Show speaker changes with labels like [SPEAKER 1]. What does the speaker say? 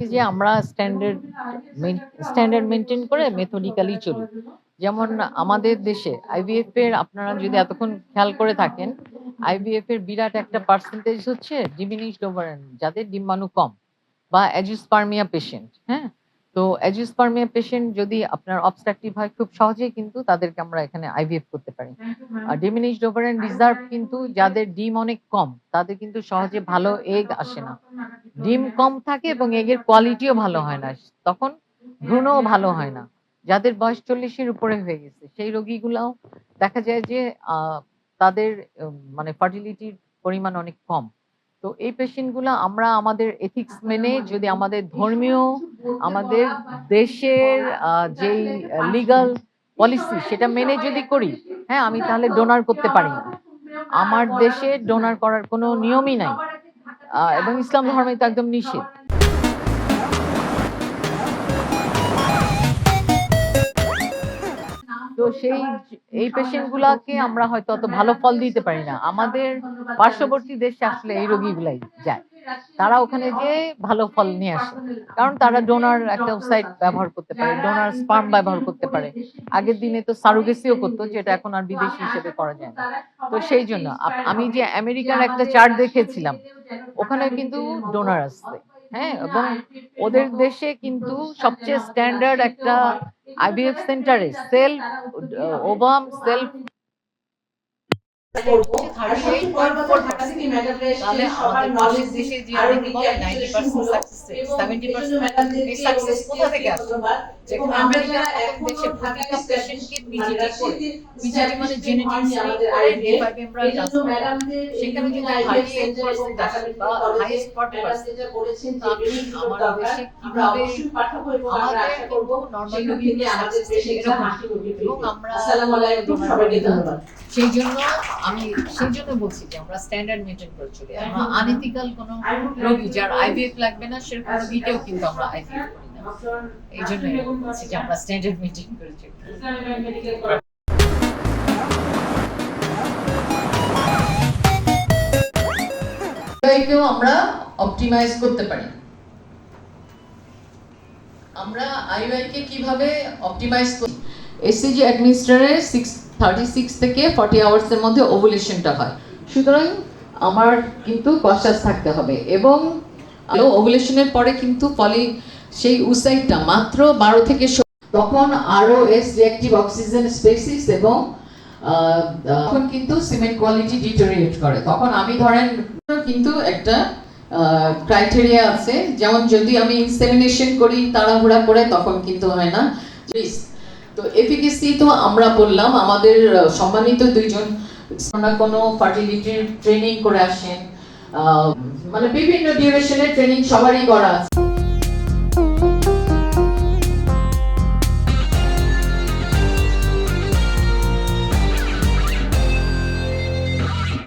[SPEAKER 1] এই যে আমরা স্ট্যান্ডার্ড মেইনটেইন করে মেথডিক্যালি চলি। যেমন আমাদের দেশে আইভিএফ এর আপনারা যদি এতক্ষণ খেয়াল করে থাকেন, আইভিএফ এর বিরাট একটা পার্সেন্টেজ হচ্ছে ডিমিনিশড ওভারেন যাদের ডিম্বাণু কম বা অ্যাজিওস্পার্মিয়া পেশেন্ট, হ্যাঁ? তো অ্যাজিওস্পার্মিয়া পেশেন্ট যদি আপনার অবস্ট্রাকটিভ হয় খুব সহজেই কিন্তু তাদেরকে আমরা এখানে আইভিএফ করতে পারি। আর ডিমিনিশড ওভারেন রিজার্ভ কিন্তু যাদের ডিম অনেক কম তাদের কিন্তু সহজে ভালো এগ আসে না। ডিম কম থাকে এবং এগের কোয়ালিটিও ভালো হয় না। তখন ভ্রূণও ভালো হয় না। যাদের বয়স ৪০ এর উপরে হয়ে গেছে সেই রোগীগুলাও দেখা যায় যে তাদের মানে ফার্টিলিটির পরিমাণ অনেক কম। তো এই পেশেন্ট গুলা আমরা আমাদের এথিক্স মেনে যদি আমাদের ধর্মীয় আমাদের দেশের যেই লিগাল পলিসি সেটা মেনে যদি করি, হ্যাঁ, আমি তাহলে ডোনার করতে পারি না। আমার দেশে ডোনার করার কোনো নিয়মই নাই। এবং ইসলাম ধর্মে তো একদম নিষেধ। তো এই পেশেন্ট গুলাকে আমরা হয়তো অত ভালো ফল দিতে পারি না। আমাদের পার্শ্ববর্তী দেশে আসলে এই রোগীগুলাই যায়। তারা ওখানে যেয়ে ভালো ফল নিয়ে আসে। কারণ তারা ডোনার একটা ওয়েবসাইট ব্যবহার করতে পারে, ডোনার স্পার্ম ব্যবহার করতে পারে। আগের দিনে তো সারোগেসিও করতো যেটা এখন আর বিদেশি হিসেবে করা যায় না। তো সেই জন্য আমি যে আমেরিকার একটা চার্ট দেখেছিলাম, ওখানে কিন্তু ডোনার আছে। হ্যাঁ, এবং ওদের দেশে কিন্তু সবচেয়ে স্ট্যান্ডার্ড একটা আইভিএফ সেন্টারে সেলফ ওভাম সেলফ তাহলে আমাদের পাশের দেশে যে অনেকে বলে 90% সাকসেস রেট, 70% এই সাকসেস কোথা থেকে আসে? যেখানে আমেরিকার মতো দেশে প্রতিটা পেশেন্টকে পিজিটি করে, পিজিটি মানে জেনেটিক স্ক্রিন করে D5 এমব্রায়ো ট্রান্সফার, সেখানে যদি 38% আসে বা হাইয়েস্ট 40%, তো আমি আমার দেশে কিভাবে আমাদের কিন্তু নরমাল রোগীগুলো সাকসেস রেট এরকম এবং আমরা ডোনার করি না। সেই জন্য বলছি যে আমরা স্ট্যান্ডার্ড মেইনটেইন করে চলি। আমরা আনএথিক্যাল কোনো রোগী যার আইভিএফ লাগবে না সেরকম রোগীকেও কিন্তু আমরা আইভিএফ করি না। এই জন্য বলছি যে আমরা স্ট্যান্ডার্ড মেইনটেইন করে চলি। এটাকেও আমরা অপটিমাইজ করতে পারি। আমরা আইইউআই কে কিভাবে অপটিমাইজ করি? এসসিজি অ্যাডমিনিস্ট্রেটরে 36 থেকে 40 আওয়ার্স এর মধ্যে ওভুলেশনটা হয়। সুতরাং আমার কিন্তু কনশাস থাকতে হবে এবং ওভুলেশনের পরে কিন্তু সেই উসাইটটা মাত্র 12 থেকে তখন ROS রিঅ্যাক্টিভ অক্সিজেন স্পেসিস এবং তখন কিন্তু সিমেন্ট কোয়ালিটি ডিটেরিয়েট করে। তখন আমি ধরেন কিন্তু একটা ক্রাইটেরিয়া আছে, যেমন যদি আমি ইনসেমিনেশন করি তাড়াহুড়া করে তখন কিন্তু হয় না। তো এফিকেসি তো আমরা বললাম, আমাদের সম্মানিত দুইজন কোনো ফার্টিলিটির ট্রেনিং করে আসেন, মানে বিভিন্ন ডিউরেশনের ট্রেনিং সবারই করা আছে।